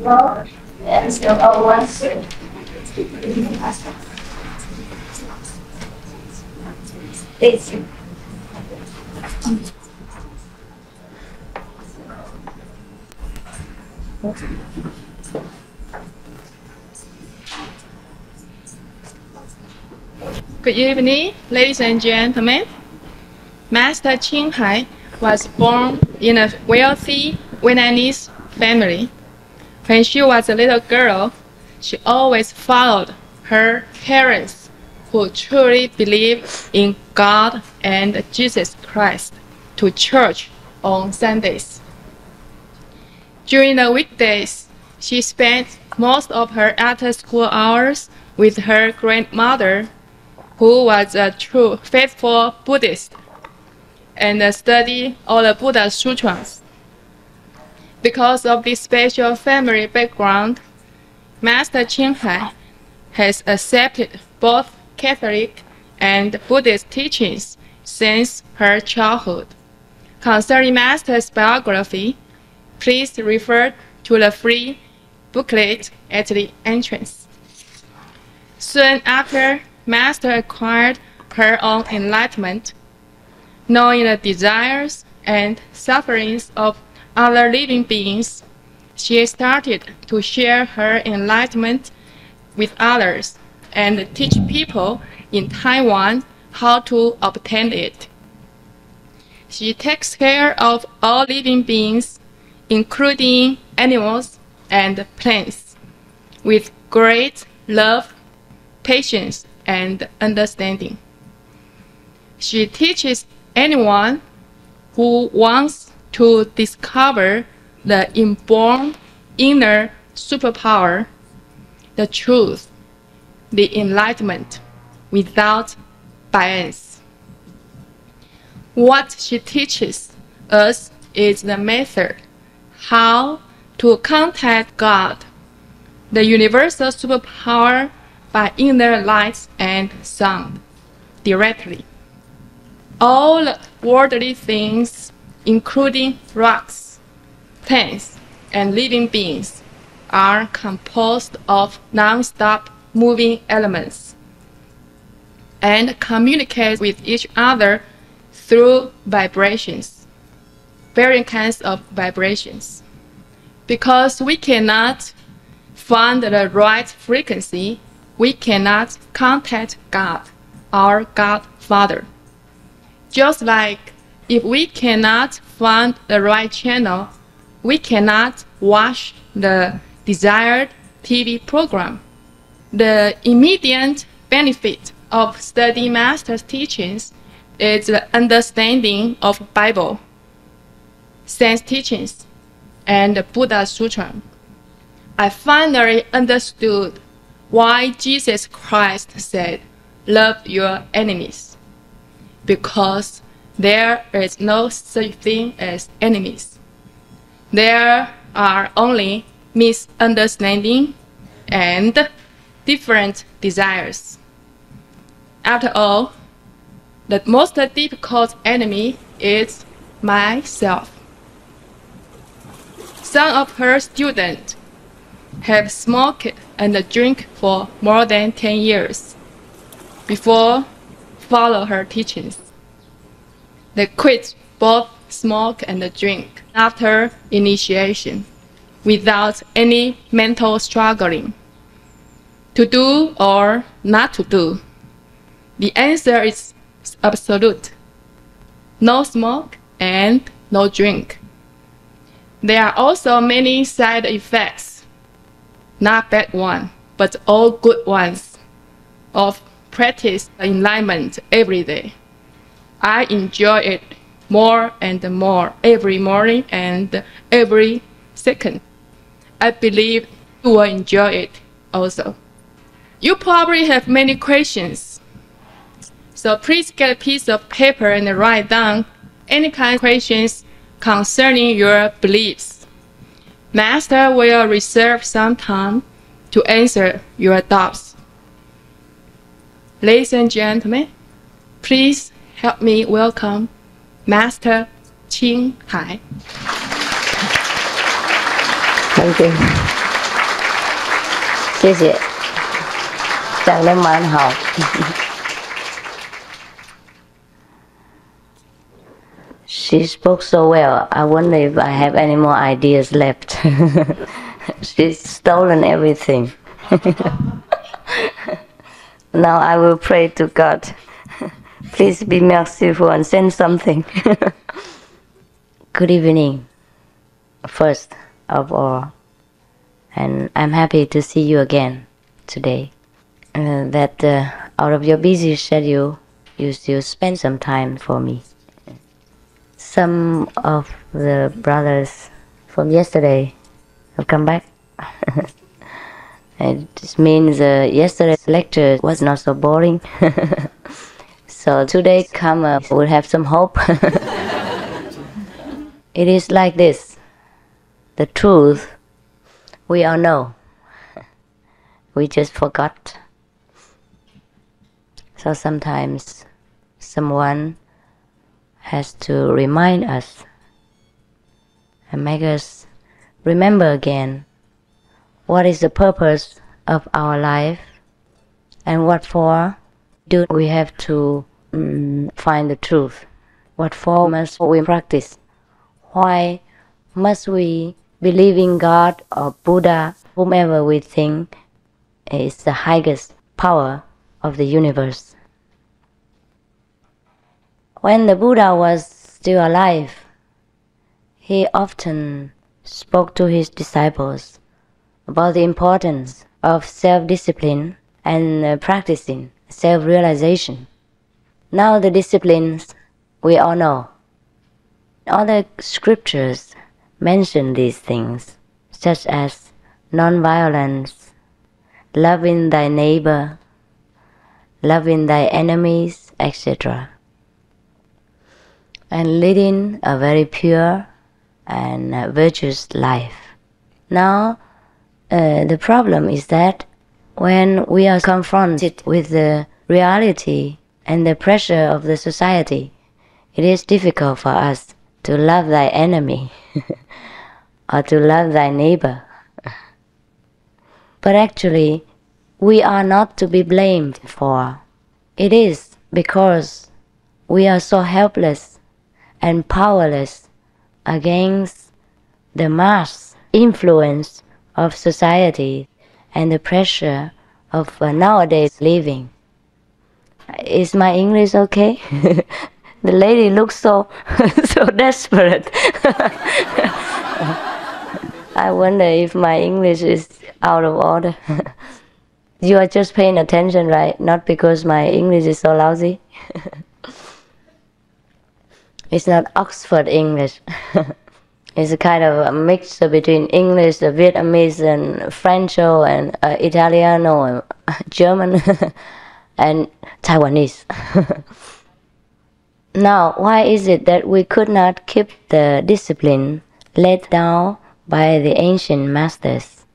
Well, and still always. This. Good evening, ladies and gentlemen. Master Thanh Hải was born in a wealthy Vietnamese family. When she was a little girl, she always followed her parents, who truly believed in God and Jesus Christ, to church on Sundays. During the weekdays, she spent most of her after-school hours with her grandmother, who was a true faithful Buddhist, and studied all the Buddha's sutras. Because of this special family background, Master Thanh Hải has accepted both Catholic and Buddhist teachings since her childhood. Concerning Master's biography, please refer to the free booklet at the entrance. Soon after Master acquired her own enlightenment, knowing the desires and sufferings of other living beings, she started to share her enlightenment with others and teach people in Taiwan how to obtain it. She takes care of all living beings, including animals and plants, with great love, patience, and understanding. She teaches anyone who wants to discover the inborn inner superpower, the truth, the enlightenment, without bias. What she teaches us is the method how to contact God, the universal superpower, by inner light and sound, directly. All worldly things, including rocks, plants, and living beings, are composed of non-stop moving elements and communicate with each other through vibrations, varying kinds of vibrations. Because we cannot find the right frequency, we cannot contact God, our Godfather. Just like if we cannot find the right channel, we cannot watch the desired TV program. The immediate benefit of studying Master's teachings is the understanding of Bible, Saints' teachings, and the Buddha's Sutra. I finally understood why Jesus Christ said, "Love your enemies," because there is no such thing as enemies. There are only misunderstanding and different desires. After all, the most difficult enemy is myself. Some of her students have smoked and drink for more than 10 years before follow her teachings. They quit both smoke and drink after initiation without any mental struggling. To do or not to do, the answer is absolute. No smoke and no drink. There are also many side effects, not bad ones, but all good ones, of practice enlightenment every day. I enjoy it more and more every morning and every second. I believe you will enjoy it also. You probably have many questions, so please get a piece of paper and write down any kind of questions concerning your beliefs. Master will reserve some time to answer your doubts. Ladies and gentlemen, please help me welcome Master Thanh Hải. Thank you. 谢谢，讲得蛮好。She spoke so well. I wonder if I have any more ideas left. She's stolen everything. Now I will pray to God. Please be merciful and send something. Good evening, first of all. And I'm happy to see you again today. That out of your busy schedule, you still spend some time for me. Some of the brothers from yesterday have come back. It means yesterday's lecture was not so boring. So today will have some hope. It is like this. The truth we all know. We just forgot. So sometimes someone has to remind us and make us remember again what is the purpose of our life and what for do we have to find the truth. What for must we practice? Why must we believe in God or Buddha, whomever we think is the highest power of the universe? When the Buddha was still alive, he often spoke to his disciples about the importance of self-discipline and practicing self-realization. Now the disciplines we all know. Other scriptures mention these things, such as non-violence, loving thy neighbor, loving thy enemies, etc. And leading a very pure and virtuous life. Now, the problem is that when we are confronted with the reality and the pressure of the society, it is difficult for us to love thy enemy or to love thy neighbor. But actually, we are not to be blamed for. It is because we are so helpless and powerless against the mass influence of society and the pressure of nowadays living. Is my English okay? The lady looks so so desperate. I wonder if my English is out of order. You are just paying attention, right? Not because my English is so lousy. It's not Oxford English. It's a kind of a mixture between English, Vietnamese, and French, and Italiano, and German, and Taiwanese. Now, why is it that we could not keep the discipline laid down by the ancient masters?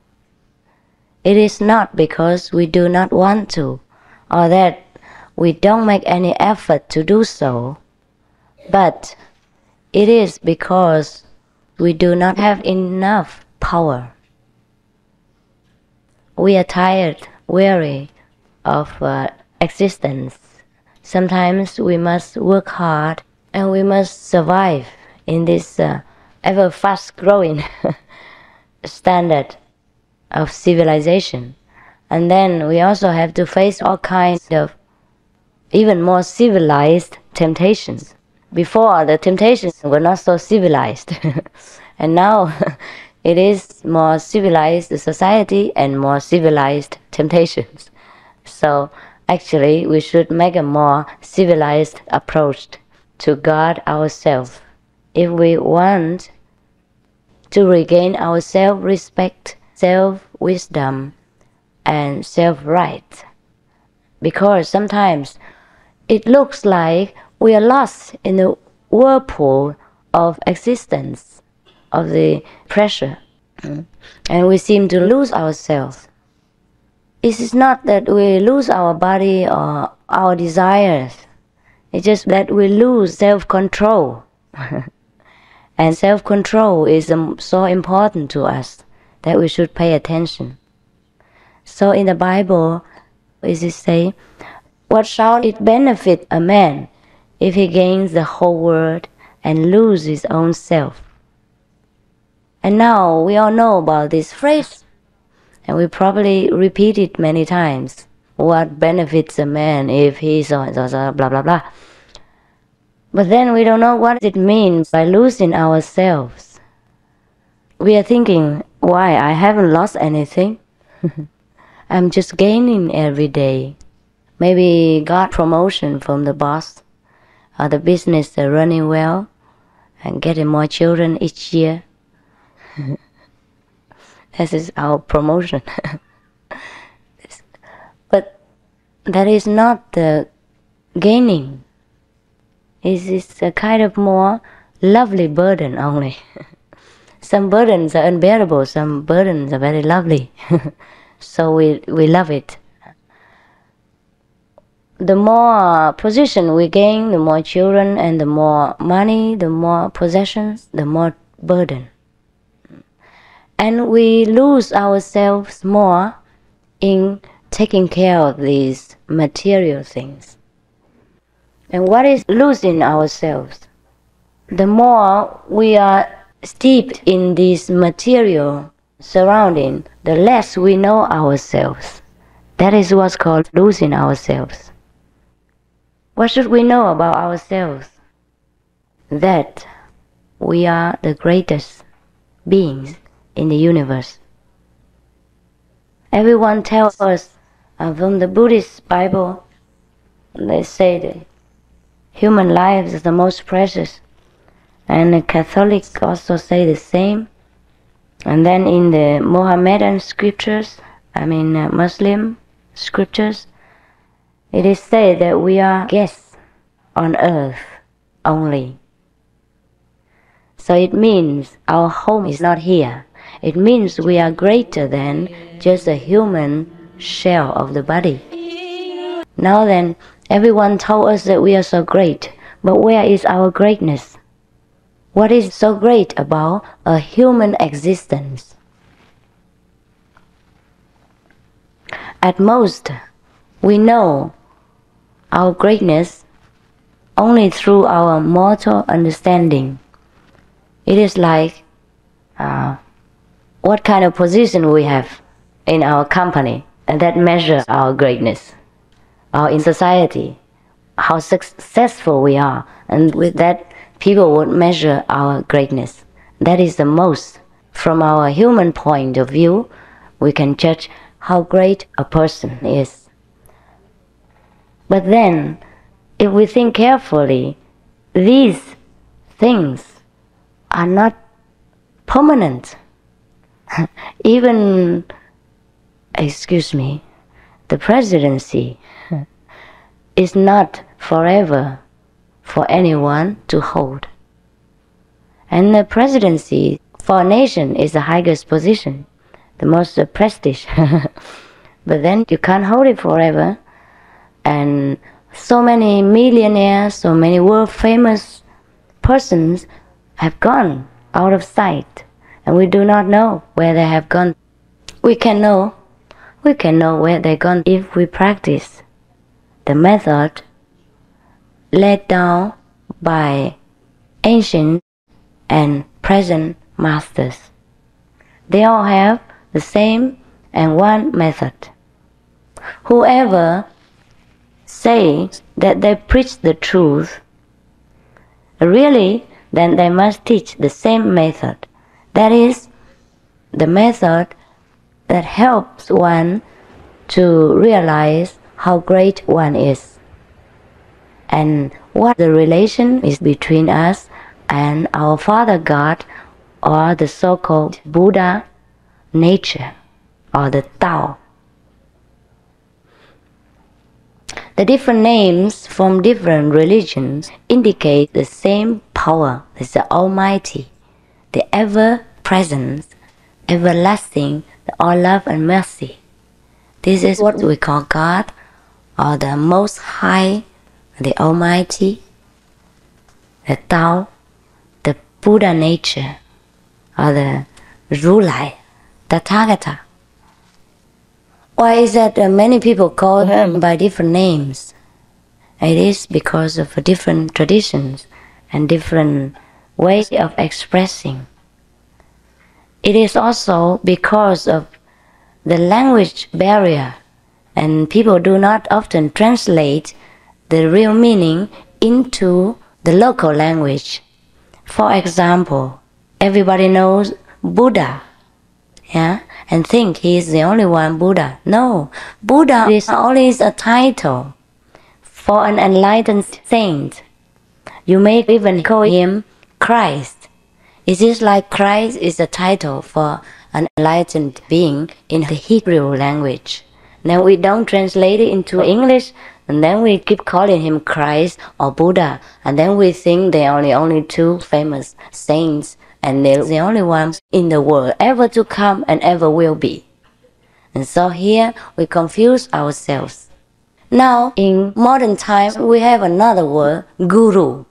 It is not because we do not want to, or that we don't make any effort to do so, but it is because we do not have enough power. We are tired, weary of existence. Sometimes we must work hard and we must survive in this ever fast-growing standard of civilization. And then we also have to face all kinds of even more civilized temptations. Before, the temptations were not so civilized. And now it is more civilized society and more civilized temptations. So actually we should make a more civilized approach to guard ourselves if we want to regain our self-respect, self-wisdom, and self-right. Because sometimes it looks like we are lost in the whirlpool of existence, of the pressure, and we seem to lose ourselves. It is not that we lose our body or our desires. It's just that we lose self-control. And self-control is so important to us that we should pay attention. So in the Bible, is it say, what shall it benefit a man if he gains the whole world and lose his own self? And now we all know about this phrase, and we probably repeat it many times. What benefits a man if he so blah blah blah. But then we don't know what it means by losing ourselves. We are thinking, why? I haven't lost anything. I'm just gaining every day. Maybe got promotion from the boss, or the business are running well, and getting more children each year. This is our promotion. But that is not the gaining. It is a kind of more lovely burden only. Some burdens are unbearable, some burdens are very lovely. So we love it. The more position we gain, the more children and the more money, the more possessions, the more burden. And we lose ourselves more in taking care of these material things. And what is losing ourselves? The more we are steeped in this material surrounding, the less we know ourselves. That is what's called losing ourselves. What should we know about ourselves? That we are the greatest beings in the universe. Everyone tells us from the Buddhist Bible, they say that human life is the most precious. And the Catholics also say the same. And then in the Mohammedan scriptures, Muslim scriptures, it is said that we are guests on earth only. So it means our home is not here. It means we are greater than just a human shell of the body. Now then, everyone told us that we are so great, but where is our greatness? What is so great about a human existence? At most, we know our greatness only through our mortal understanding. It is like what kind of position we have in our company, and that measures our greatness. Or in society, how successful we are, and with that people would measure our greatness. That is the most. From our human point of view, we can judge how great a person is. But then, if we think carefully, these things are not permanent. Even, the presidency is not forever for anyone to hold. And the presidency for a nation is the highest position, the most prestige. But then you can't hold it forever. And so many millionaires, so many world famous persons have gone out of sight, and we do not know where they have gone. We can know where they've gone if we practice the method laid down by ancient and present masters. They all have the same and one method. Whoever says that they preach the truth, really, then they must teach the same method. That is, the method that helps one to realize how great one is, and what the relation is between us and our Father God, or the so-called Buddha nature, or the Tao. The different names from different religions indicate the same power. It's the Almighty, the ever-present, everlasting, the all love and mercy. This is what we call God, or the Most High the Almighty, the Tao, the Buddha nature, or the Rulai, Tathagata. Why is that many people call him by different names? It is because of different traditions and different ways of expressing. It is also because of the language barrier, and people do not often translate the real meaning into the local language. For example, everybody knows Buddha, yeah, and think he is the only one Buddha. No, Buddha is only a title for an enlightened saint. You may even call him Christ. It is like Christ is a title for an enlightened being in the Hebrew language. Then we don't translate it into English, and then we keep calling him Christ or Buddha, and then we think there are only two famous saints, and they're the only ones in the world ever to come and ever will be. And so here we confuse ourselves. Now, in modern times, we have another word, guru.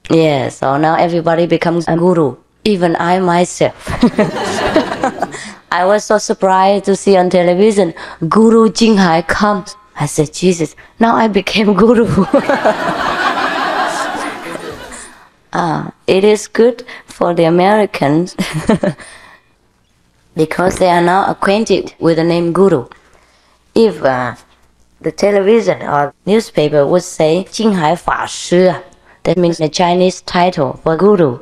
Yes, so now everybody becomes a guru, even I myself. I was so surprised to see on television, Guru Jinghai comes. I said, Jesus, now I became guru. It is good for the Americans because they are now acquainted with the name guru. If the television or newspaper would say Jinghai Fa Shi, that means the Chinese title for guru,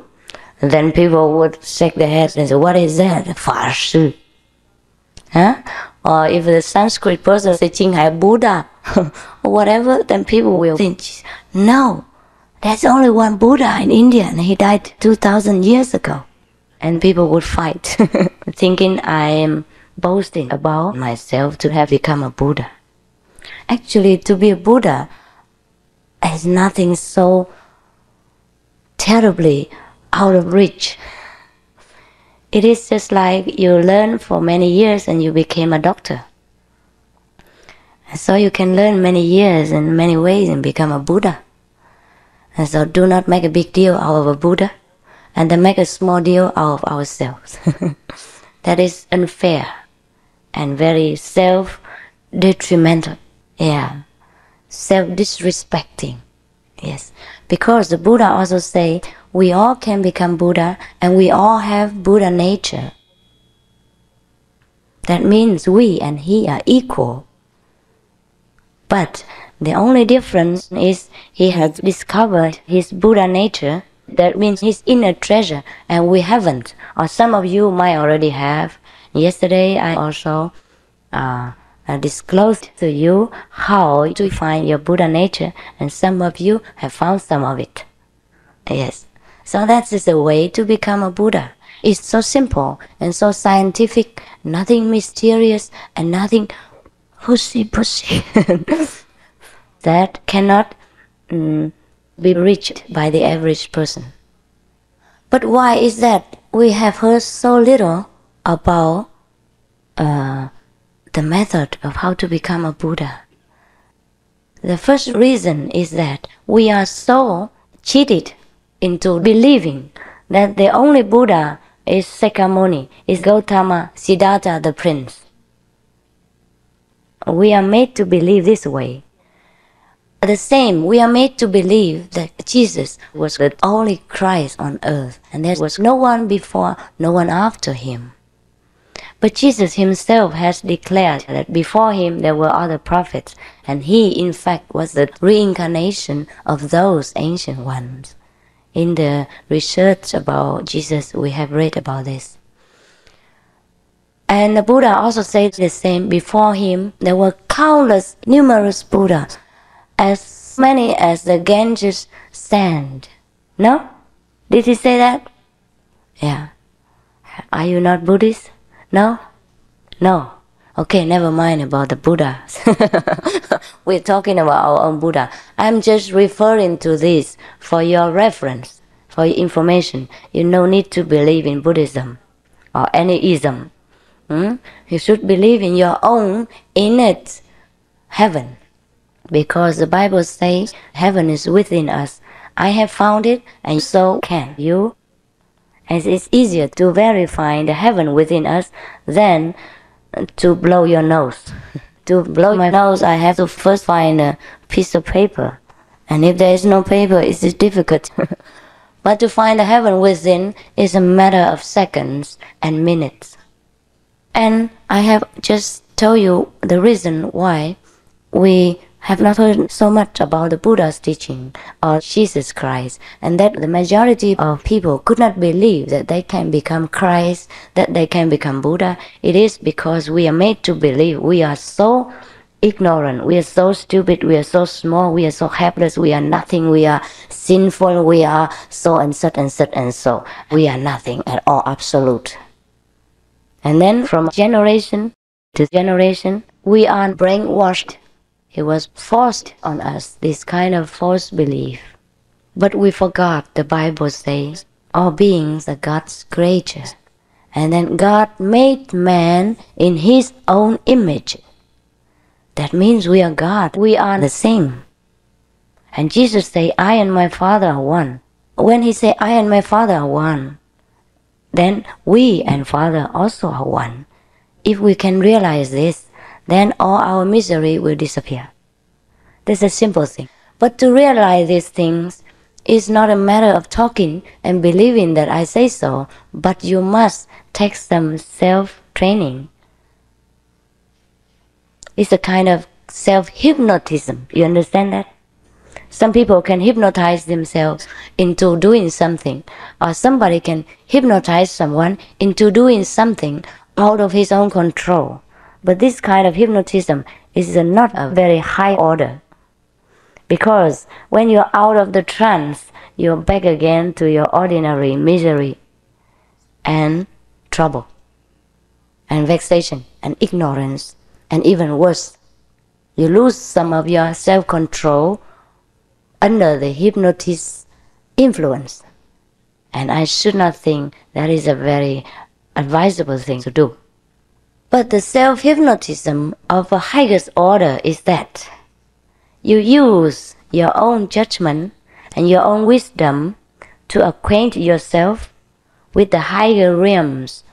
then people would shake their heads and say, what is that? Fa Shi. Huh? Or if the Sanskrit person say Jinghai Buddha or whatever, then people will think, no, there's only one Buddha in India and he died 2,000 years ago. And people would fight, thinking I am boasting about myself to have become a Buddha. Actually, to be a Buddha is nothing so terribly out of reach. It is just like you learn for many years and you became a doctor. And so you can learn many years in many ways and become a Buddha. And so do not make a big deal out of a Buddha, and then make a small deal out of ourselves. That is unfair and very self-detrimental. Yeah, self-disrespecting. Yes, because the Buddha also say we all can become Buddha and we all have Buddha nature. That means we and he are equal. But the only difference is he has discovered his Buddha nature. That means his inner treasure, and we haven't. Or some of you might already have. Yesterday I also disclosed to you how to find your Buddha nature, and some of you have found some of it. Yes. So that is a way to become a Buddha. It's so simple and so scientific, nothing mysterious and nothing pushy that cannot be reached by the average person. But why is that we have heard so little about the method of how to become a Buddha? The first reason is that we are so cheated into believing that the only Buddha is Sakyamuni, is Gautama, Siddhartha the prince. We are made to believe this way. The same, we are made to believe that Jesus was the only Christ on earth, and there was no one before, no one after him. But Jesus himself has declared that before him there were other prophets, and he in fact was the reincarnation of those ancient ones. In the research about Jesus, we have read about this. And the Buddha also said the same. Before him, there were countless, numerous Buddhas, as many as the Ganges sand. No? Did he say that? Yeah. Are you not Buddhist? No? No. Okay, never mind about the Buddhas. We're talking about our own Buddha. I'm just referring to this for your reference, for your information. You no need to believe in Buddhism or any ism. You should believe in your own innate heaven. Because the Bible says heaven is within us. I have found it, and so can you. And it's easier to verify the heaven within us than to blow your nose. To blow my nose, I have to first find a piece of paper. And if there is no paper, it's difficult. But to find the heaven within is a matter of seconds and minutes. And I have just told you the reason why we have not heard so much about the Buddha's teaching or Jesus Christ, and that the majority of people could not believe that they can become Christ, that they can become Buddha. It is because we are made to believe. We are so ignorant, we are so stupid, we are so small, we are so helpless, we are nothing, we are sinful, we are so and such and such and so. We are nothing at all, absolute. And then from generation to generation, we are brainwashed. It was forced on us, this kind of false belief. But we forgot the Bible says, all beings are God's creature. And then God made man in His own image. That means we are God, we are the same. And Jesus said, I and my Father are one. When He said, I and my Father are one, then we and Father also are one. If we can realize this, then all our misery will disappear. That's a simple thing. But to realize these things is not a matter of talking and believing that I say so, but you must take some self-training. It's a kind of self-hypnotism. You understand that? Some people can hypnotize themselves into doing something, or somebody can hypnotize someone into doing something out of his own control. But this kind of hypnotism is not a very high order. Because when you're out of the trance, you're back again to your ordinary misery and trouble and vexation and ignorance, and even worse, you lose some of your self-control under the hypnotist's influence. And I should not think that is a very advisable thing to do. But the self-hypnotism of a highest order is that you use your own judgment and your own wisdom to acquaint yourself with the higher realms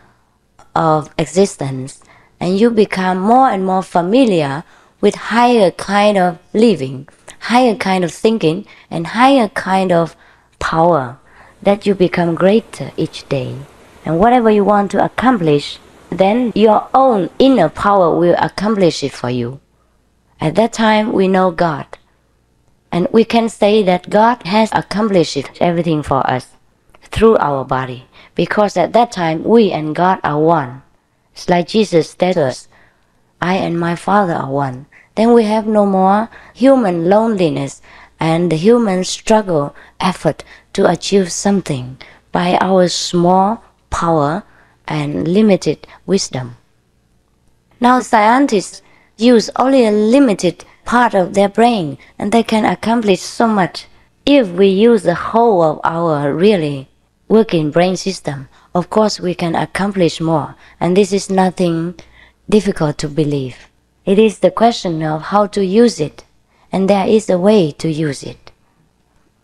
of existence, and you become more and more familiar with higher kind of living, higher kind of thinking, and higher kind of power, that you become greater each day. And whatever you want to accomplish, then your own inner power will accomplish it for you. At that time, we know God. And we can say that God has accomplished everything for us through our body. Because at that time, we and God are one. It's like Jesus said to us, I and my Father are one. Then we have no more human loneliness and the human struggle, effort to achieve something by our small power and limited wisdom. Now scientists use only a limited part of their brain, and they can accomplish so much. If we use the whole of our really working brain system, of course we can accomplish more, and this is nothing difficult to believe. It is the question of how to use it, and there is a way to use it.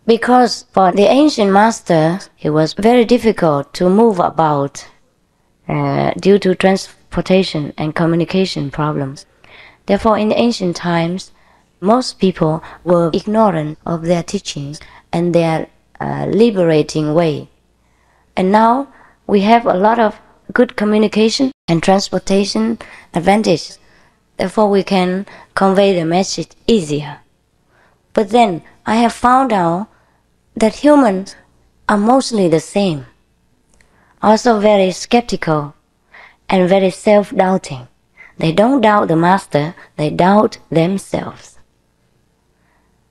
Because for the ancient master, it was very difficult to move about due to transportation and communication problems. Therefore, in ancient times, most people were ignorant of their teachings and their liberating way. And now we have a lot of good communication and transportation advantage. Therefore, we can convey the message easier. But then I have found out that humans are mostly the same, also very skeptical and very self-doubting. They don't doubt the master, they doubt themselves.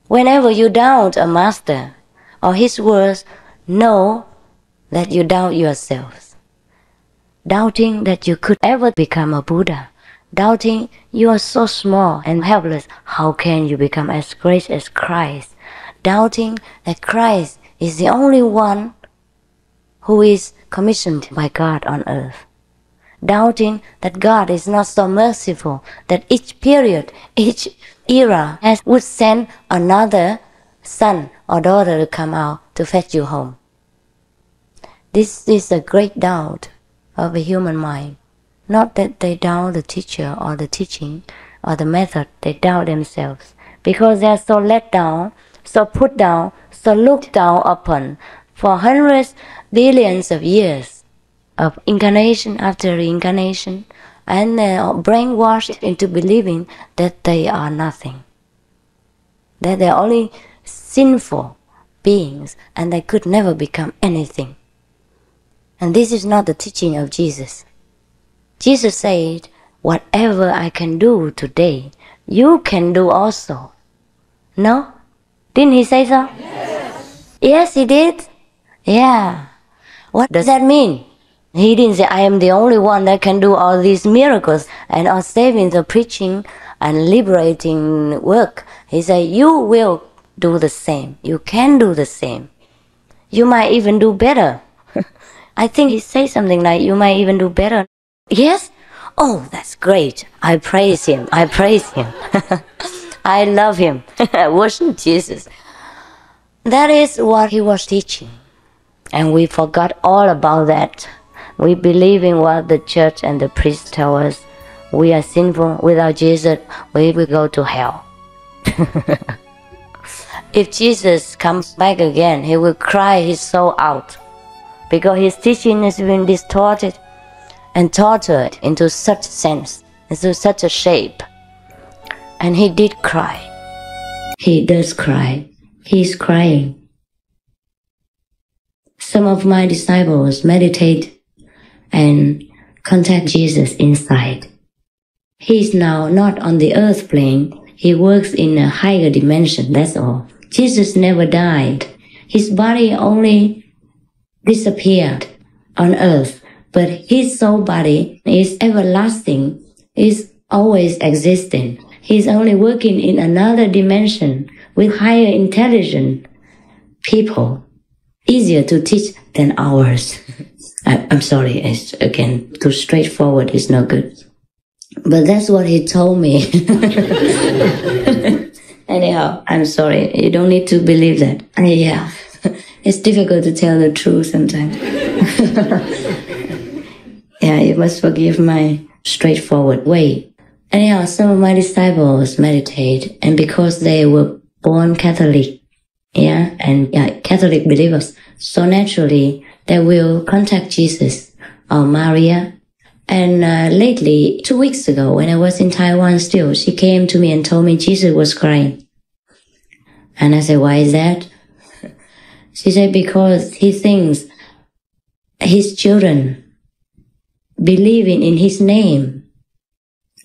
Whenever you doubt a master or his words, know that you doubt yourselves. Doubting that you could ever become a Buddha. Doubting you are so small and helpless, how can you become as great as Christ? Doubting that Christ is the only one who is commissioned by God on earth. Doubting that God is not so merciful, that each period, each era would send another son or daughter to come out to fetch you home. This is a great doubt of a human mind. Not that they doubt the teacher or the teaching or the method, they doubt themselves. Because they are so let down, so put down, so looked down upon for hundreds, billions of years of incarnation after reincarnation, and brainwashed into believing that they are nothing, that they are only sinful beings and they could never become anything. And this is not the teaching of Jesus. Jesus said, whatever I can do today, you can do also. No? Didn't he say so? Yes. Yes, he did? Yeah. What does that mean? He didn't say, I am the only one that can do all these miracles and all saving the preaching and liberating work. He said, you will do the same. You can do the same. You might even do better. I think he said something like, you might even do better. Yes? Oh, that's great. I praise him. I praise him. I love him. I worship Jesus. That is what he was teaching. And we forgot all about that. We believe in what the church and the priest tell us. We are sinful. Without Jesus, we will go to hell. If Jesus comes back again, he will cry his soul out. Because his teaching has been distorted and tortured into such sense, into such a shape. And he did cry. He does cry. He's crying. Some of my disciples meditate and contact Jesus inside. He's now not on the earth plane. He works in a higher dimension, that's all. Jesus never died. His body only disappeared on earth, but his soul body is everlasting, is always existing. He's only working in another dimension with higher intelligent people, easier to teach than ours. I'm sorry, it's, again, too straightforward is no good. But that's what he told me. Anyhow, I'm sorry, you don't need to believe that. Yeah. It's difficult to tell the truth sometimes. Yeah, you must forgive my straightforward way. Anyhow, some of my disciples meditate, and because they were born Catholic, Catholic believers, so naturally they will contact Jesus or Maria. And lately, 2 weeks ago, when I was in Taiwan still, she came to me and told me Jesus was crying. And I said, why is that? She said, because he thinks his children believing in his name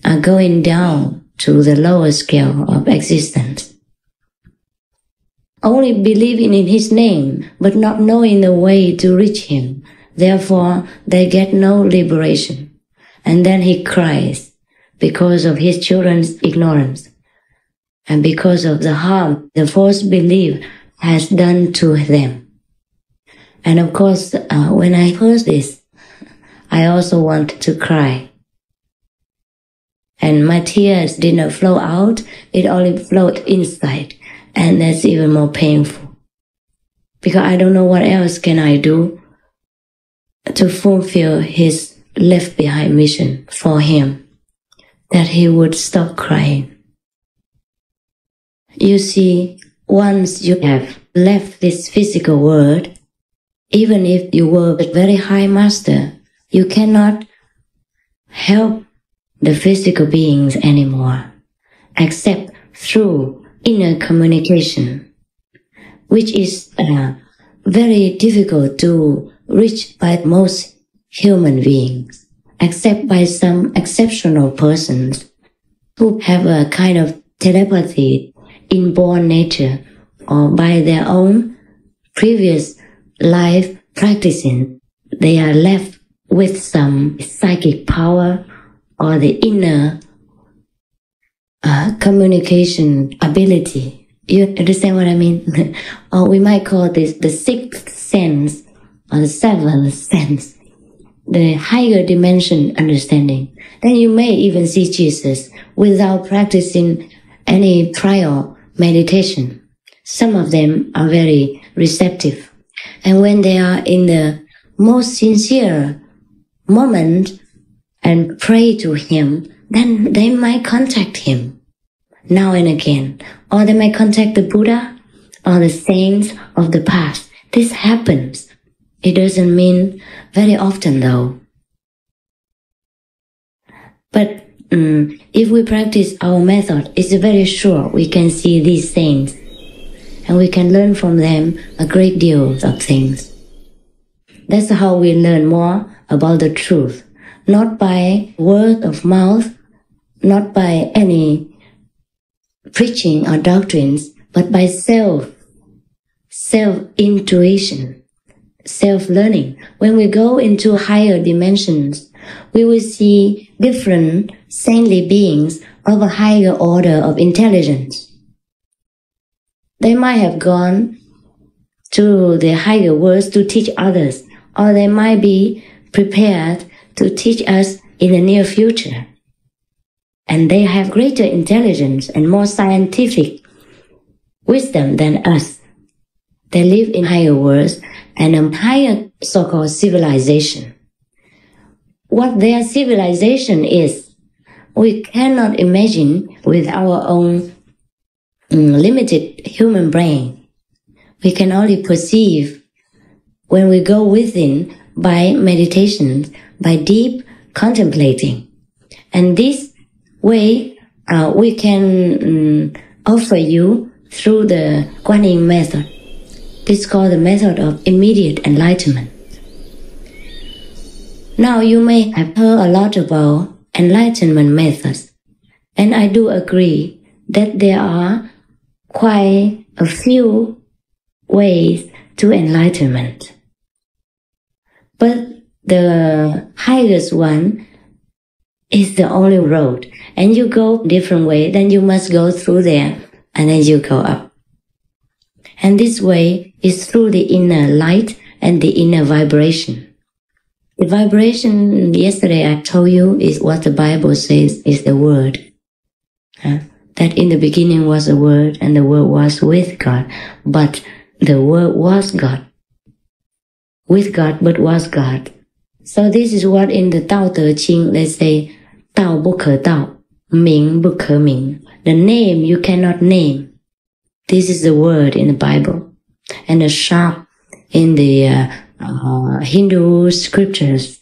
are going down to the lower scale of existence. Only believing in his name, but not knowing the way to reach him. Therefore, they get no liberation. And then he cries because of his children's ignorance and because of the harm the false belief has done to them. And of course, when I heard this, I also wanted to cry. And my tears did not flow out, it only flowed inside. And that's even more painful. Because I don't know what else can I do to fulfill his left behind mission for him, that he would stop crying. You see, once you have left this physical world, even if you were a very high master, you cannot help the physical beings anymore, except through inner communication, which is very difficult to reach by most human beings, except by some exceptional persons who have a kind of telepathy, inborn nature, or by their own previous life practicing. They are left with some psychic power or the inner communication ability. You understand what I mean? Or we might call this the sixth sense or the seventh sense, the higher dimension understanding. Then you may even see Jesus without practicing any trial meditation, some of them are very receptive. And when they are in the most sincere moment and pray to him, then they might contact him now and again. Or they might contact the Buddha or the saints of the past. This happens. It doesn't mean very often though. But if we practice our method, it's very sure we can see these saints and we can learn from them a great deal of things. That's how we learn more about the truth, not by word of mouth, not by any preaching or doctrines, but by self-intuition, self-learning. When we go into higher dimensions, we will see different saintly beings of a higher order of intelligence. They might have gone to the higher worlds to teach others, or they might be prepared to teach us in the near future. And they have greater intelligence and more scientific wisdom than us. They live in higher worlds and a higher so-called civilization. What their civilization is, we cannot imagine with our own limited human brain. We can only perceive when we go within by meditation, by deep contemplating. And this way we can offer you through the Guanyin method. This is called the method of immediate enlightenment. Now you may have heard a lot about enlightenment methods, and I do agree that there are quite a few ways to enlightenment. But the highest one is the only road, and you go different way, then you must go through there, and then you go up. And this way is through the inner light and the inner vibration. The vibration, yesterday I told you, is what the Bible says is the Word. That in the beginning was a Word, and the Word was with God, but the Word was God. With God, but was God. So this is what in the Tao Te Ching they say, Tao bu ke Tao, Ming bu ke Ming. The name you cannot name. This is the word in the Bible. And the sharp in the Hindu scriptures.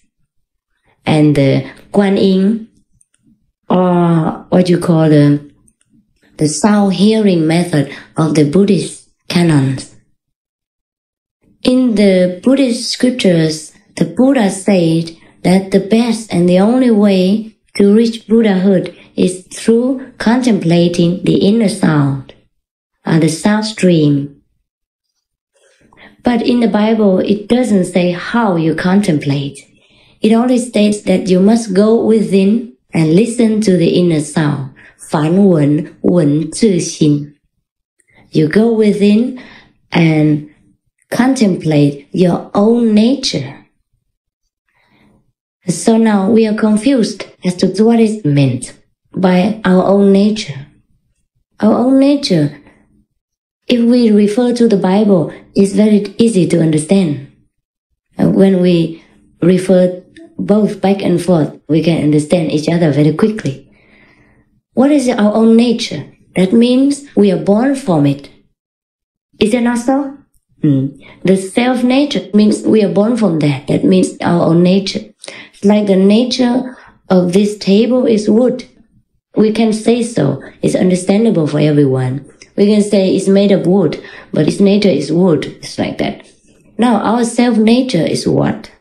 And the Guanyin, or what you call the sound hearing method of the Buddhist canons. In the Buddhist scriptures, the Buddha said that the best and the only way to reach Buddhahood is through contemplating the inner sound, the sound stream. But in the Bible, it doesn't say how you contemplate. It only states that you must go within and listen to the inner sound. 梵文文自心. You go within and contemplate your own nature. So now we are confused as to what is meant by our own nature. Our own nature, if we refer to the Bible, is very easy to understand. When we refer both back and forth, we can understand each other very quickly. What is our own nature? That means we are born from it. Is it not so? The self-nature means we are born from that. That means our own nature. It's like the nature of this table is wood. We can say so. It's understandable for everyone. We can say it's made of wood, but its nature is wood. It's like that. Now, our self-nature is what?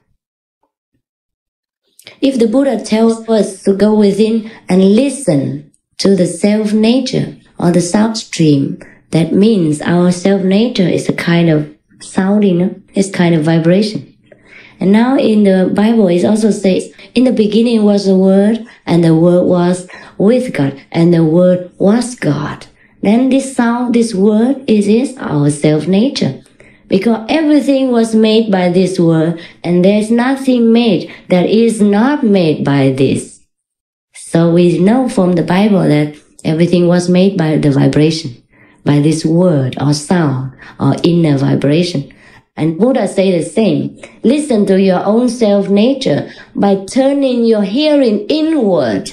If the Buddha tells us to go within and listen to the self-nature or the sound stream, that means our self-nature is a kind of sound, it's kind of vibration. And now in the Bible, it also says, in the beginning was the Word, and the Word was with God, and the Word was God. Then this sound, this word, is our self-nature. Because everything was made by this word, and there's nothing made that is not made by this. So we know from the Bible that Everything was made by the vibration, by this word or sound or inner vibration. And Buddha say the same. Listen to your own self-nature by turning your hearing inward.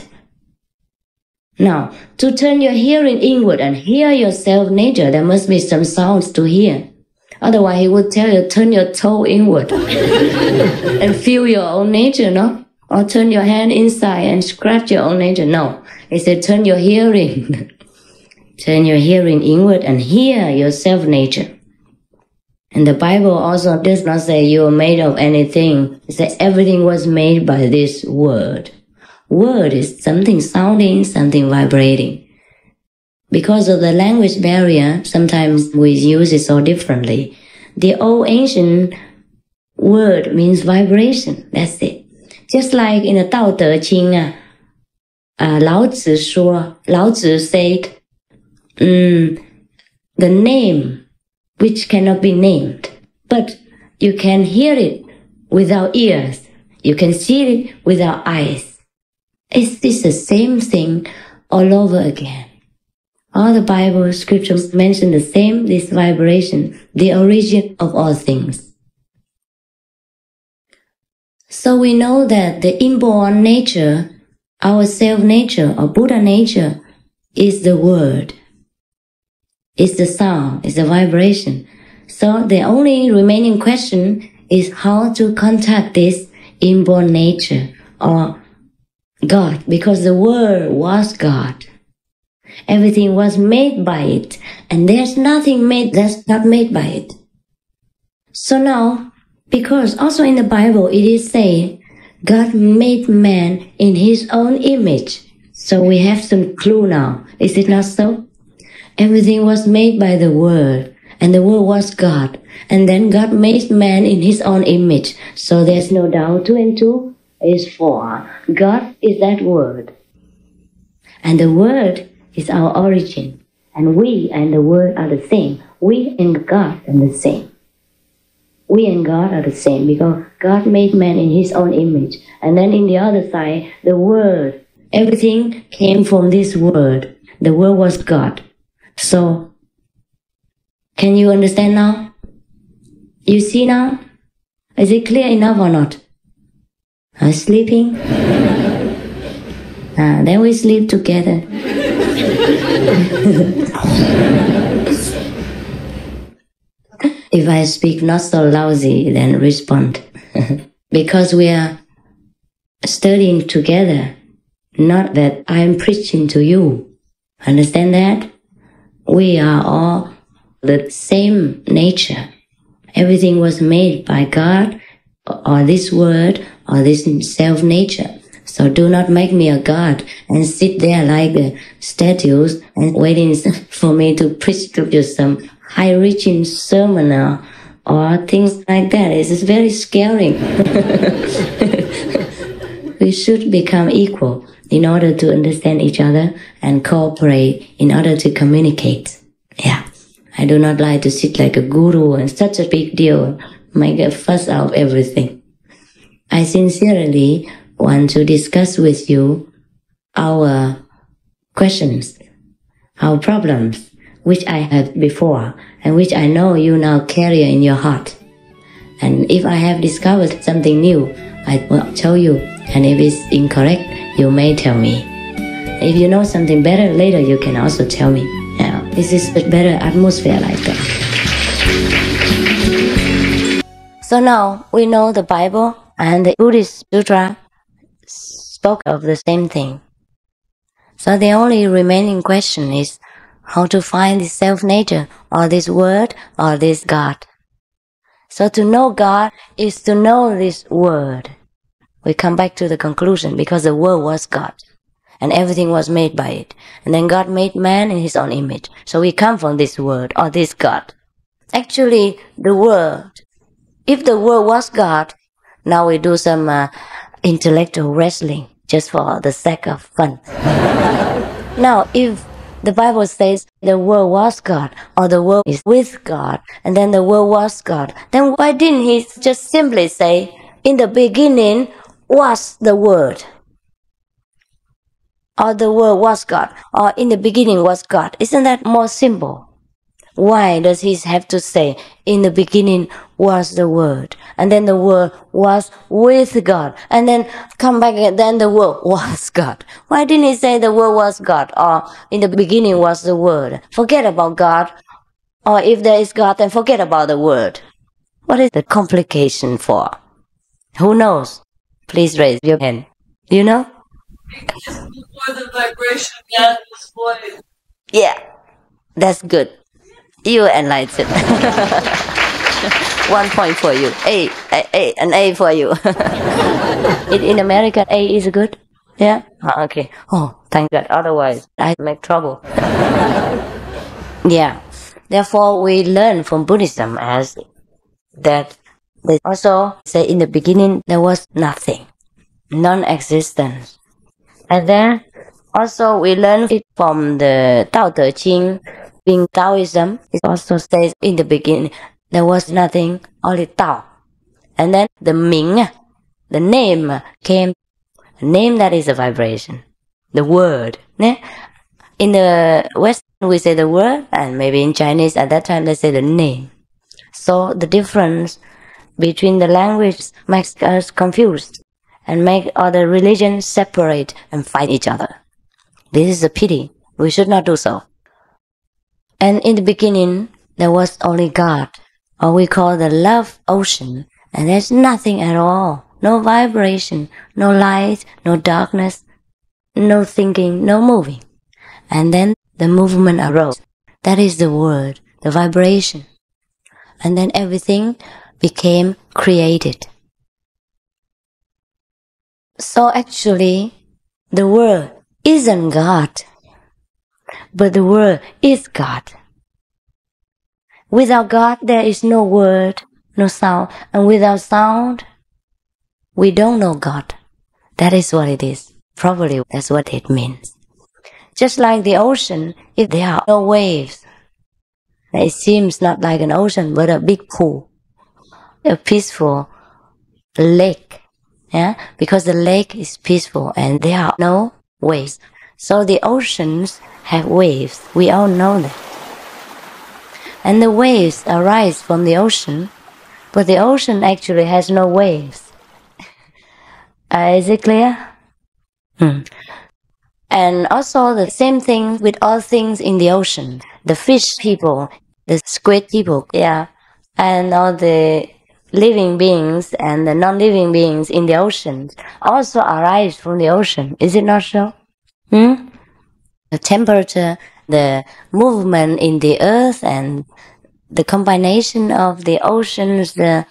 Now, to turn your hearing inward and hear your self-nature, there must be some sounds to hear. Otherwise, he would tell you, turn your toe inward and feel your own nature, no? Or turn your hand inside and scratch your own nature. No, he said, turn your hearing. Turn your hearing inward and hear your self-nature. And the Bible also does not say you are made of anything. It says everything was made by this word. Word is something sounding, something vibrating. Because of the language barrier, sometimes we use it so differently. The old ancient word means vibration. That's it. Just like in the Tao Te Ching, Lao Tzu 说, Lao Tzu said, the name which cannot be named, but you can hear it without ears. You can see it without eyes. Is this the same thing all over again? All the Bible scriptures mention the same, this vibration, the origin of all things. So we know that the inborn nature, our self-nature or Buddha nature, is the word. It's the sound, it's the vibration. So the only remaining question is how to contact this inborn nature or God, because the word was God. Everything was made by it, and there's nothing made that's not made by it. So now, because also in the Bible it is saying, God made man in his own image. So we have some clue now. Is it not so? Everything was made by the Word, and the Word was God. And then God made man in his own image. So there's no doubt 2 and 2 is 4. God is that Word. And the Word is our origin. And we and the Word are the same. We and God are the same. We and God are the same because God made man in his own image. And then in the other side, the Word, everything came from this Word. The Word was God. So, can you understand now? You see now? Is it clear enough or not? Sleeping? Then we sleep together. If I speak not so lousy, then respond. Because we are studying together, not that I am preaching to you. Understand that? We are all the same nature. Everything was made by God, or this word, or this self-nature. So do not make me a God and sit there like statues and waiting for me to preach to you some high-reaching sermon or things like that. It's very scary. We should become equal in order to understand each other and cooperate in order to communicate. Yeah. I do not like to sit like a guru and such a big deal, make a fuss out of everything. I sincerely want to discuss with you our questions, our problems, which I had before and which I know you now carry in your heart. And if I have discovered something new, I will tell you. And if it's incorrect, you may tell me. If you know something better later, you can also tell me. Yeah, this is a better atmosphere like that. So now we know the Bible and the Buddhist Sutra spoke of the same thing. So the only remaining question is how to find this self-nature or this word or this God. So to know God is to know this word. We come back to the conclusion because the word was God and everything was made by it. And then God made man in his own image. So we come from this word or this God. Actually, the word, if the word was God, now we do some intellectual wrestling just for the sake of fun. Now, if the Bible says the word was God or the word is with God and then the word was God, then why didn't he just simply say, in the beginning was the word? or the Word was God, or in the beginning was God. Isn't that more simple? Why does he have to say, in the beginning was the Word, and then the Word was with God, and then come back again, then the Word was God? Why didn't he say the Word was God, or in the beginning was the Word? Forget about God, or if there is God, then forget about the Word. What is the complication for? Who knows? Please raise your hand. You know? Because before the vibration, God was void. Yeah, that's good. You enlightened. 1 point for you. An A for you. In America, A is good. Yeah. Okay. Oh, thank God. Otherwise, I make trouble. Yeah. Therefore, we learn from Buddhism as that they also say in the beginning there was nothing, non-existence, and then also we learn it from the Tao Te Ching. In Taoism, it also says in the beginning there was nothing, only Tao. And then the Ming, the name came. The name, that is a vibration. The word. In the West, we say the word, and maybe in Chinese at that time they say the name. So the difference between the language makes us confused and make other religions separate and fight each other. This is a pity. We should not do so. And in the beginning, there was only God, or we call the love ocean, and there's nothing at all. No vibration, no light, no darkness, no thinking, no moving. And then the movement arose. That is the word, the vibration. And then everything became created. So actually, the world isn't God, but the Word is God. Without God, there is no word, no sound. And without sound, we don't know God. That is what it is. Probably that's what it means. Just like the ocean, if there are no waves, it seems not like an ocean, but a big pool, a peaceful lake. Yeah? Because the lake is peaceful and there are no waves. So the oceans have waves. We all know that. And the waves arise from the ocean, but the ocean actually has no waves. Is it clear? And also the same thing with all things in the ocean. The fish people, the squid people, yeah, and all the living beings and the non-living beings in the ocean also arise from the ocean. Is it not so? The temperature, the movement in the earth, and the combination of the oceans, the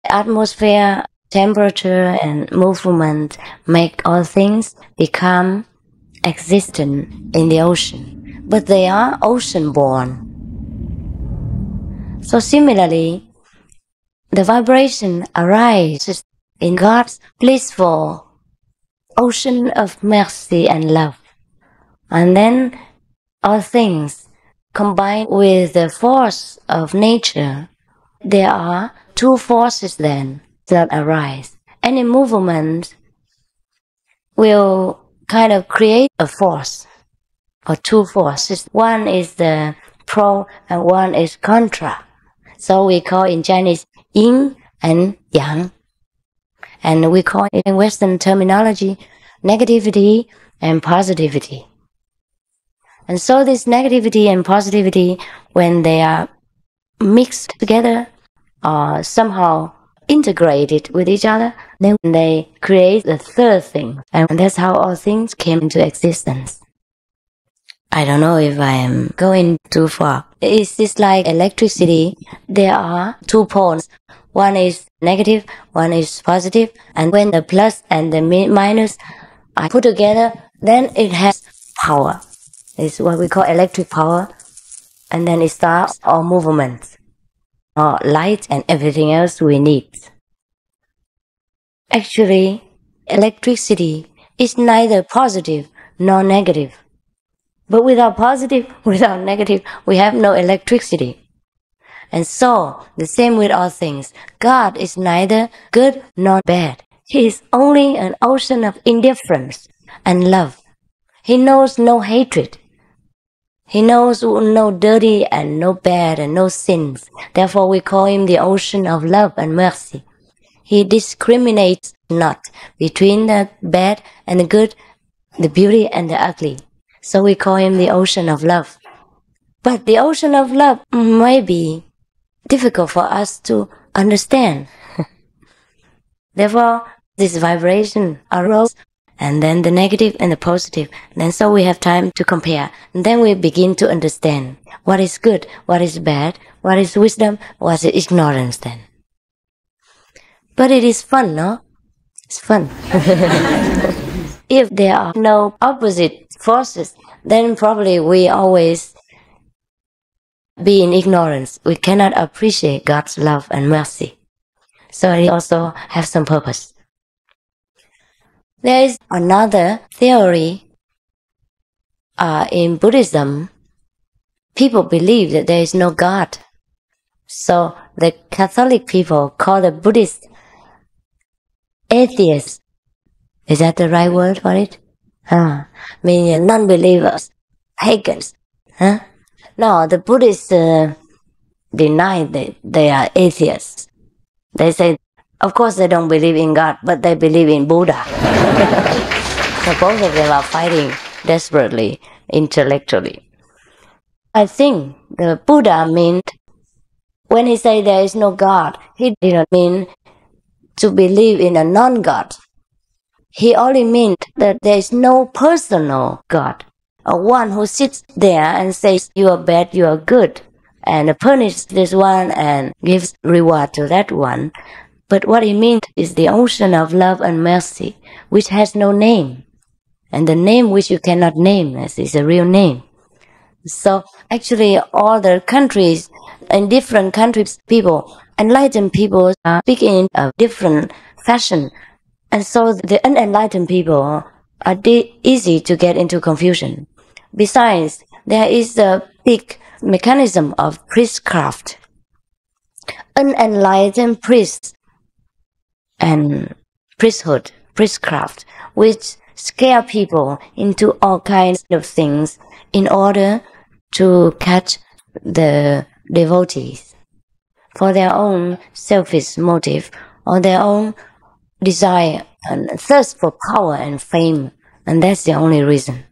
atmosphere, temperature, and movement make all things become existent in the ocean. But they are ocean-born. So similarly, the vibration arises in God's blissful ocean of mercy and love. And then all things combined with the force of nature. There are two forces then that arise. Any movement will kind of create a force, or two forces. One is the pro and one is contra. So we call in Chinese yin and yang. And we call it in Western terminology negativity and positivity. And so this negativity and positivity, when they are mixed together or somehow integrated with each other, then they create the third thing. And that's how all things came into existence. I don't know if I am going too far. It's just like electricity. There are two poles. One is negative, one is positive. And when the plus and the minus are put together, then it has power. It's what we call electric power. And then it starts all movements, or light and everything else we need. Actually, electricity is neither positive nor negative. But without positive, without negative, we have no electricity. And so, the same with all things. God is neither good nor bad. He is only an ocean of indifference and love He knows no hatred. He knows no dirty and no bad and no sins. Therefore, we call him the ocean of love and mercy. He discriminates not between the bad and the good, the beauty and the ugly. So we call him the ocean of love. But the ocean of love may be difficult for us to understand. Therefore, this vibration arose, and then the negative and the positive. And so we have time to compare. And then we begin to understand what is good, what is bad, what is wisdom, what is ignorance then. But it is fun, no? It's fun. If there are no opposite forces, then probably we always be in ignorance. We cannot appreciate God's love and mercy. So it also has some purpose. There is another theory in Buddhism. People believe that there is no God. So the Catholic people call the Buddhists atheists. Is that the right word for it? Meaning non-believers, pagans. No, the Buddhists deny that they are atheists. They say, of course they don't believe in God, but they believe in Buddha. So both of them are fighting desperately, intellectually. I think the Buddha meant, when he said there is no God, he didn't mean to believe in a non-God. He only meant that there is no personal God, or one who sits there and says, you are bad, you are good, and punishes this one and gives reward to that one. But what he meant is the ocean of love and mercy, which has no name. And the name which you cannot name is a real name. So actually all the countries, in different countries, people, enlightened people are speaking in a different fashion. And so the unenlightened people are easy to get into confusion. Besides, there is a big mechanism of priestcraft. Unenlightened priests and priestcraft, which scare people into all kinds of things in order to catch the devotees for their own selfish motive or their own desire and thirst for power and fame, and that's the only reason.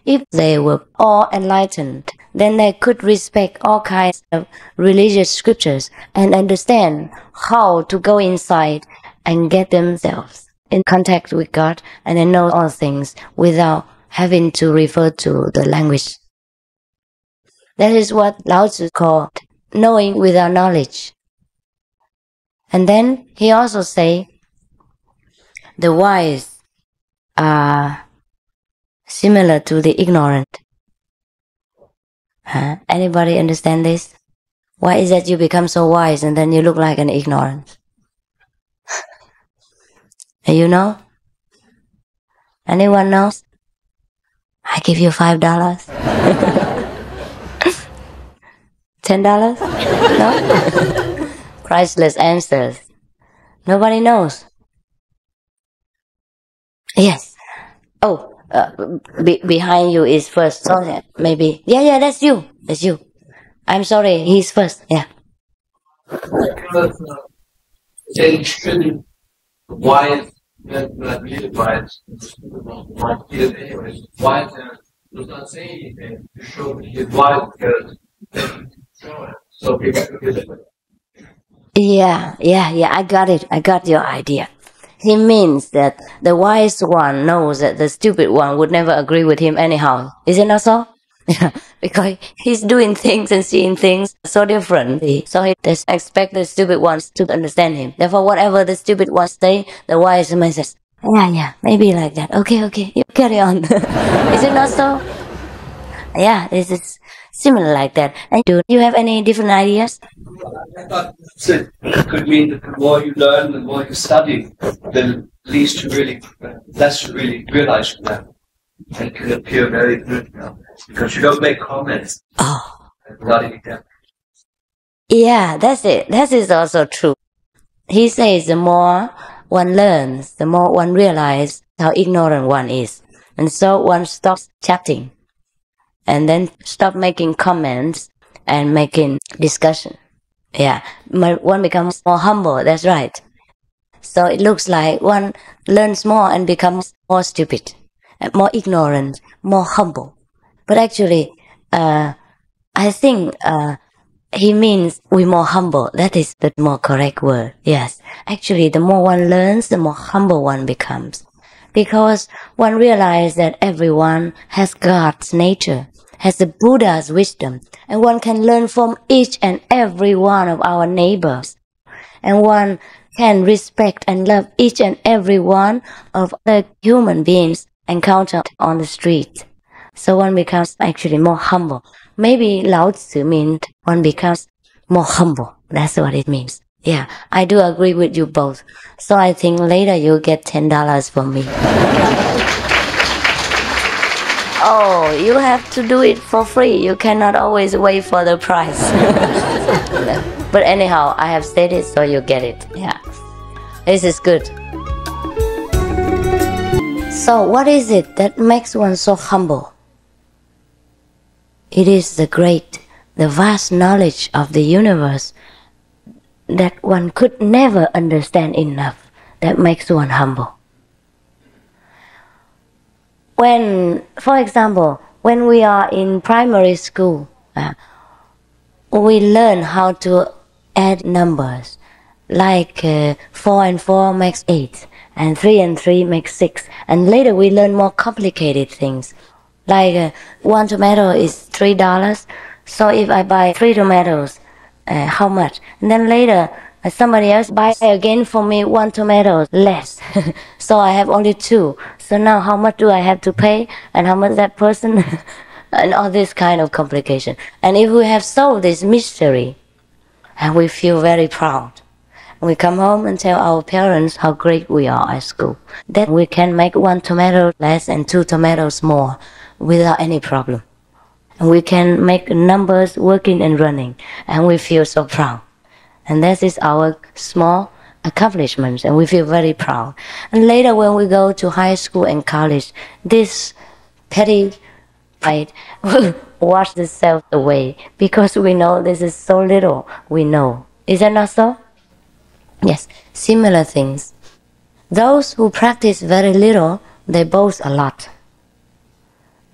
If they were all enlightened, then they could respect all kinds of religious scriptures and understand how to go inside and get themselves in contact with God and then know all things without having to refer to the language. That is what Lao Tzu called knowing without knowledge. And then he also say the wise are similar to the ignorant. Anybody understand this? Why is that you become so wise and then you look like an ignorant? You know? Anyone knows? I give you $5. $10? No? Priceless answers. Nobody knows. Yes. Oh, behind you is first. So maybe. Yeah, that's you. That's you. I'm sorry, he's first. Yeah. Why not really wise? Why does not say anything to show that he's wise because so people can get it. Yeah, I got it. I got your idea. He means that the wise one knows that the stupid one would never agree with him anyhow. Is it not so? Because he's doing things and seeing things so differently. So he does expect the stupid ones to understand him. Therefore, whatever the stupid ones say, the wise man says, yeah, maybe like that. Okay, you carry on. Is it not so? Yeah, this is similar like that. And do you have any different ideas? I thought it could mean that the more you learn, the more you study, the less you really realize from that. It can appear very good now, because you don't make comments. Oh. Not any depth. Yeah, that's it. That is also true. He says the more one learns, the more one realizes how ignorant one is. And so one stops chatting and then stop making comments and making discussion. Yeah, one becomes more humble, that's right. So it looks like one learns more and becomes more stupid, more ignorant, more humble. But actually, I think he means we're more humble. That is the more correct word. Yes. Actually, the more one learns, the more humble one becomes. Because one realizes that everyone has God's nature, has the Buddha's wisdom, and one can learn from each and every one of our neighbors. And one can respect and love each and every one of the human beings encountered on the street. So one becomes actually more humble. Maybe Lao Tzu means one becomes more humble. That's what it means. Yeah, I do agree with you both. So I think later you'll get $10 from me. Oh, you have to do it for free. You cannot always wait for the prize. But anyhow, I have said it, so you get it. Yeah, this is good. So what is it that makes one so humble? It is the vast knowledge of the universe that one could never understand enough that makes one humble. When, for example, when we are in primary school, we learn how to add numbers, like 4 and 4 makes 8, and 3 and 3 makes 6, and later we learn more complicated things. Like 1 tomato is $3, so if I buy 3 tomatoes, how much? And then later somebody else buy again for me 1 tomato less, so I have only 2. So now how much do I have to pay, and how much that person, and all this kind of complication. And if we have solved this mystery, and we feel very proud, we come home and tell our parents how great we are at school, that we can make 1 tomato less and 2 tomatoes more without any problem. And we can make numbers working and running, and we feel so proud. And that is our small accomplishments, and we feel very proud. And later when we go to high school and college, this petty pride will wash itself away, because we know this is so little we know. Is that not so? Yes, similar things. Those who practice very little, they boast a lot.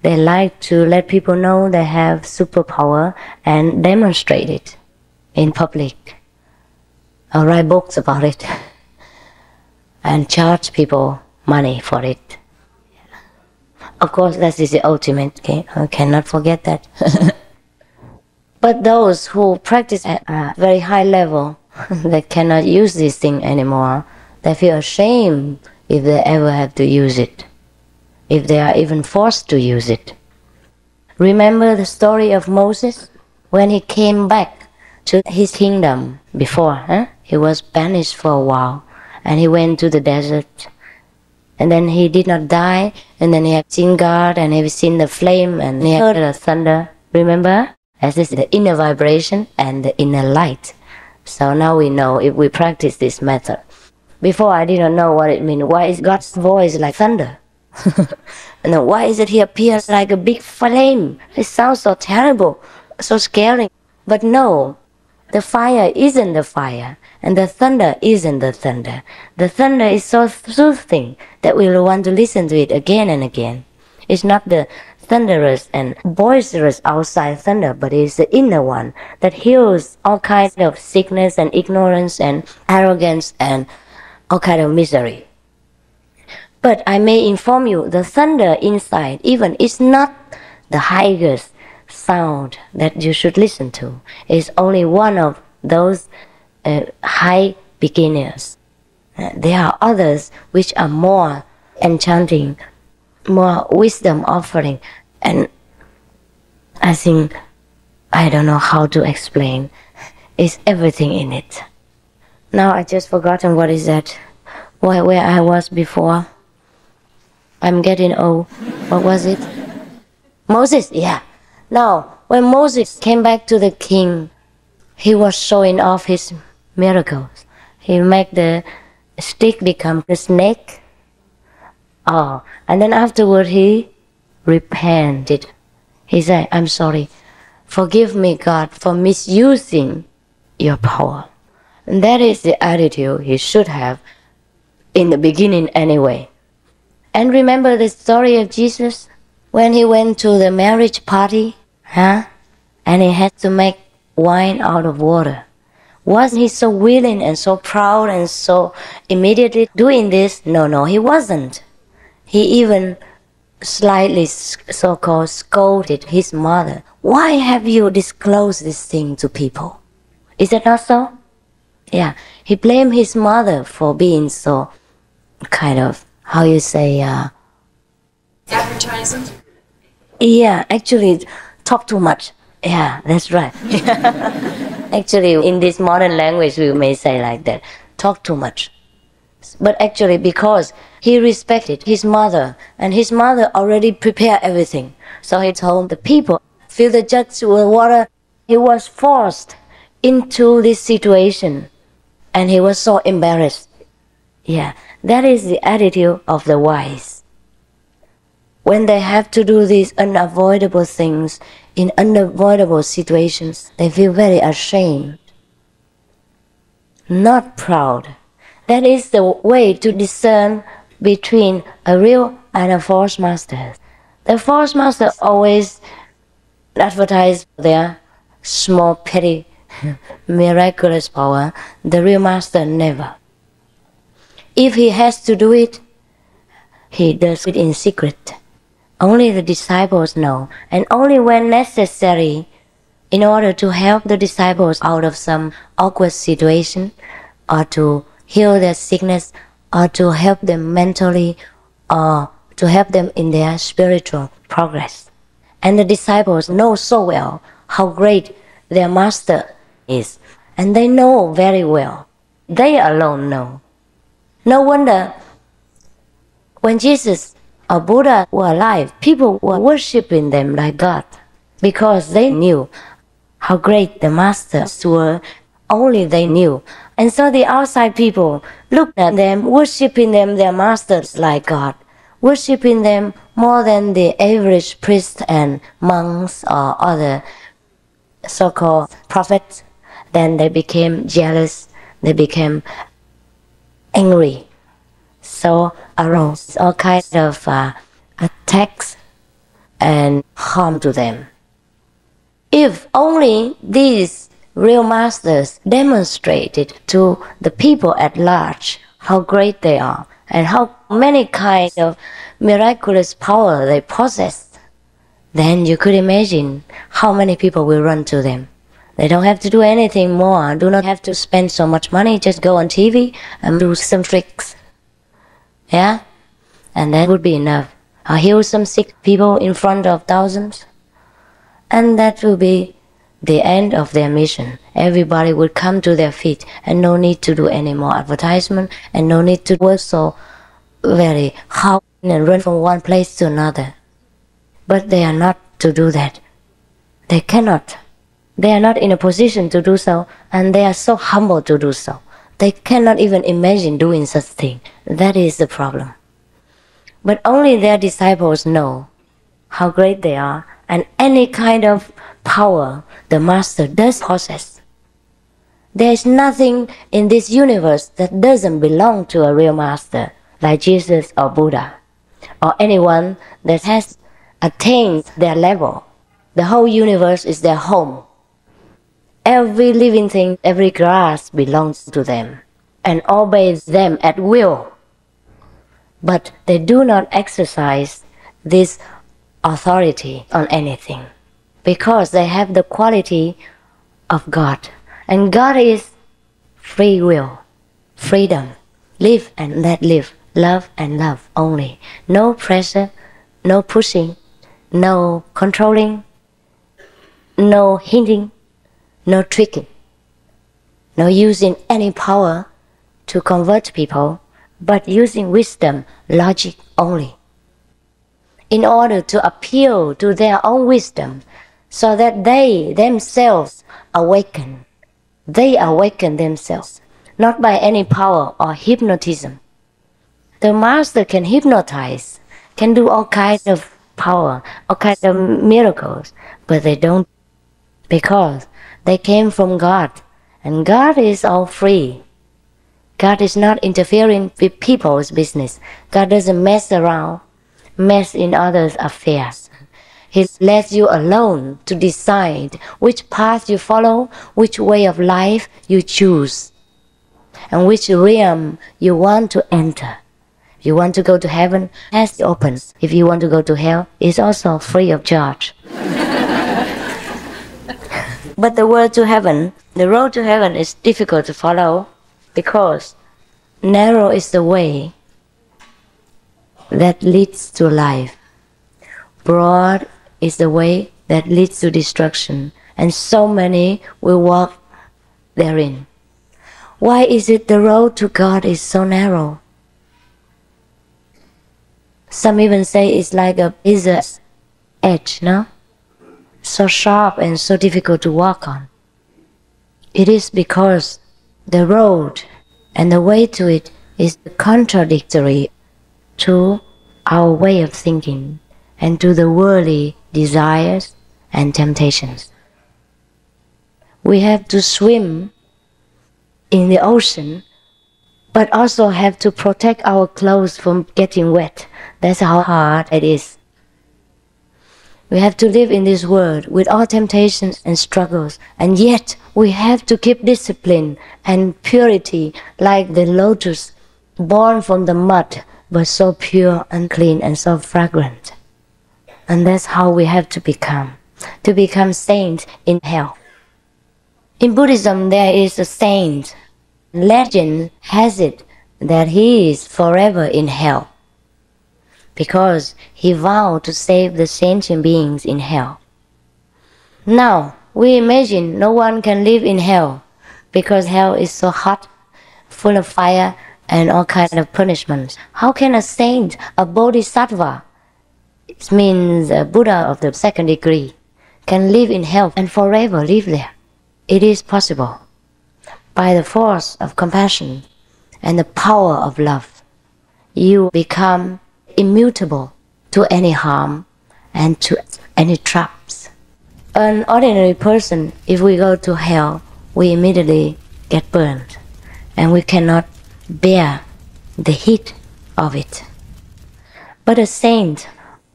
They like to let people know they have superpower and demonstrate it in public, or write books about it and charge people money for it. Of course, that is the ultimate, okay? I cannot forget that. But those who practice at a very high level, they cannot use this thing anymore. They feel ashamed if they ever have to use it, if they are even forced to use it. Remember the story of Moses? When he came back to his kingdom before, he was banished for a while, and he went to the desert. And then he did not die, and then he had seen God, and he seen the flame, and he heard the thunder. Remember? As this is the inner vibration and the inner light. So now we know if we practice this method. Before I did not know what it means. Why is God's voice like thunder? And then why is it he appears like a big flame? It sounds so terrible, so scary. But no, the fire isn't the fire, and the thunder isn't the thunder. The thunder is so soothing that we will want to listen to it again and again. It's not the thunderous and boisterous outside thunder, but it's the inner one that heals all kinds of sickness and ignorance and arrogance and all kinds of misery. But I may inform you, the thunder inside even is not the highest sound that you should listen to. It's only one of those high beginners. There are others which are more enchanting, more wisdom offering, and I think, I don't know how to explain. It's everything in it. Now I just forgotten what is that, where I was before. I'm getting old. What was it? Moses, yeah. Now, when Moses came back to the king, he was showing off his miracles. He made the stick become a snake, Oh, and then afterward he repented. He said, I'm sorry. Forgive me, God, for misusing your power. And that is the attitude he should have in the beginning anyway. And remember the story of Jesus when he went to the marriage party, and he had to make wine out of water. Wasn't he so willing and so proud and so immediately doing this? No, he wasn't. He even slightly so-called scolded his mother. Why have you disclosed this thing to people? Is it not so? Yeah, he blamed his mother for being so kind of, how you say, Advertising? Yeah, actually talk too much. Yeah, that's right. Actually, in this modern language, we may say like that, talk too much. But actually, because he respected his mother, and his mother already prepared everything. So he told the people, fill the jugs with water. He was forced into this situation, and he was so embarrassed. Yeah, that is the attitude of the wise. When they have to do these unavoidable things in unavoidable situations, they feel very ashamed, not proud. That is the way to discern between a real and a false master. The false master always advertise their small, petty, miraculous power. The real master never. If he has to do it, he does it in secret. Only the disciples know, and only when necessary, in order to help the disciples out of some awkward situation, or to heal their sickness, or to help them mentally, or to help them in their spiritual progress. And the disciples know so well how great their master is, and they know very well. They alone know. No wonder when Jesus or Buddha were alive, people were worshipping them like God, because they knew how great the masters were. Only they knew. And so the outside people looked at them, worshipping them, their masters, like God, worshipping them more than the average priests and monks or other so-called prophets. Then they became jealous, they became angry. So arose all kinds of attacks and harm to them. If only these real masters demonstrated to the people at large how great they are and how many kinds of miraculous power they possess, then you could imagine how many people will run to them. They don't have to do anything more, do not have to spend so much money, just go on TV and do some tricks. Yeah? And that would be enough. Or heal some sick people in front of thousands. And that will be the end of their mission. Everybody would come to their feet, and no need to do any more advertisement, and no need to work so very hard and run from one place to another. But they are not to do that. They cannot. They are not in a position to do so, and they are so humble to do so. They cannot even imagine doing such thing. That is the problem. But only their disciples know how great they are, and any kind of power the master does possess. There is nothing in this universe that doesn't belong to a real master, like Jesus or Buddha, or anyone that has attained their level. The whole universe is their home. Every living thing, every grass belongs to them and obeys them at will. But they do not exercise this authority on anything, because they have the quality of God. And God is free will, freedom, live and let live, love and love only. No pressure, no pushing, no controlling, no hinting, no tricking, no using any power to convert people, but using wisdom, logic only, in order to appeal to their own wisdom, so that they themselves awaken. They awaken themselves, not by any power or hypnotism. The master can hypnotize, can do all kinds of power, all kinds of miracles, but they don't, because they came from God, and God is all free. God is not interfering with people's business. God doesn't mess around, mess in others' affairs. He lets you alone to decide which path you follow, which way of life you choose, and which realm you want to enter. If you want to go to heaven, it's open. If you want to go to hell, it's also free of charge. But the road to heaven is difficult to follow, because narrow is the way that leads to life. Broad is the way that leads to destruction, and so many will walk therein. Why is it the road to God is so narrow? Some even say it's like a razor edge, no? So sharp and so difficult to walk on. It is because the road and the way to it is contradictory to our way of thinking and to the worldly desires and temptations. We have to swim in the ocean, but also have to protect our clothes from getting wet. That's how hard it is. We have to live in this world with all temptations and struggles, and yet we have to keep discipline and purity like the lotus born from the mud, but so pure and clean and so fragrant. And that's how we have to become saints in hell. In Buddhism, there is a saint. Legend has it that he is forever in hell, because he vowed to save the sentient beings in hell. Now, we imagine no one can live in hell, because hell is so hot, full of fire and all kinds of punishments. How can a saint, a bodhisattva, it means a Buddha of the second degree, can live in hell and forever live there? It is possible. By the force of compassion and the power of love, you become immutable to any harm and to any traps. An ordinary person, if we go to hell, we immediately get burned, and we cannot bear the heat of it. But a saint,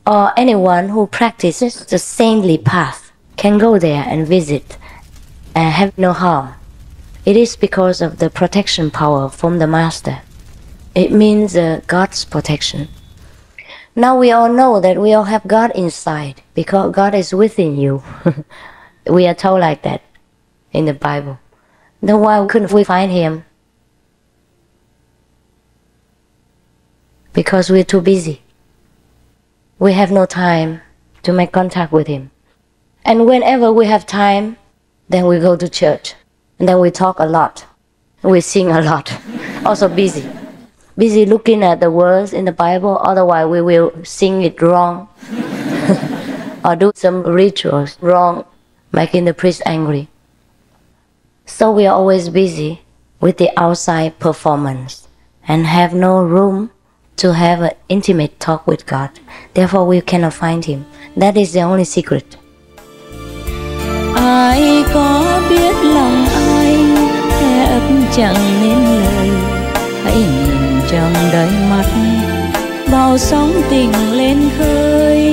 or anyone who practices the saintly path, can go there and visit and have no harm. It is because of the protection power from the Master. It means God's protection. Now we all know that we all have God inside, because God is within you. We are told like that in the Bible. Then why couldn't we find Him? Because we're too busy. We have no time to make contact with Him. And whenever we have time, then we go to church. And then we talk a lot. We sing a lot. Also busy. Busy looking at the words in the Bible, otherwise we will sing it wrong. Or do some rituals wrong, making the priest angry. So we are always busy with the outside performance and have no room to have an intimate talk with God. Therefore we cannot find Him. That is the only secret. Ai có biết lòng ai, kẻ ấp chẳng nên lời. Hãy nhìn trong đáy mắt, bao sóng tình lên khơi.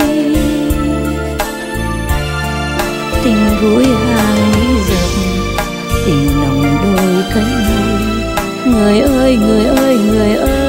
Tình vui hàng lý dập, tình nồng đôi cánh môi. Người ơi, người ơi, người ơi.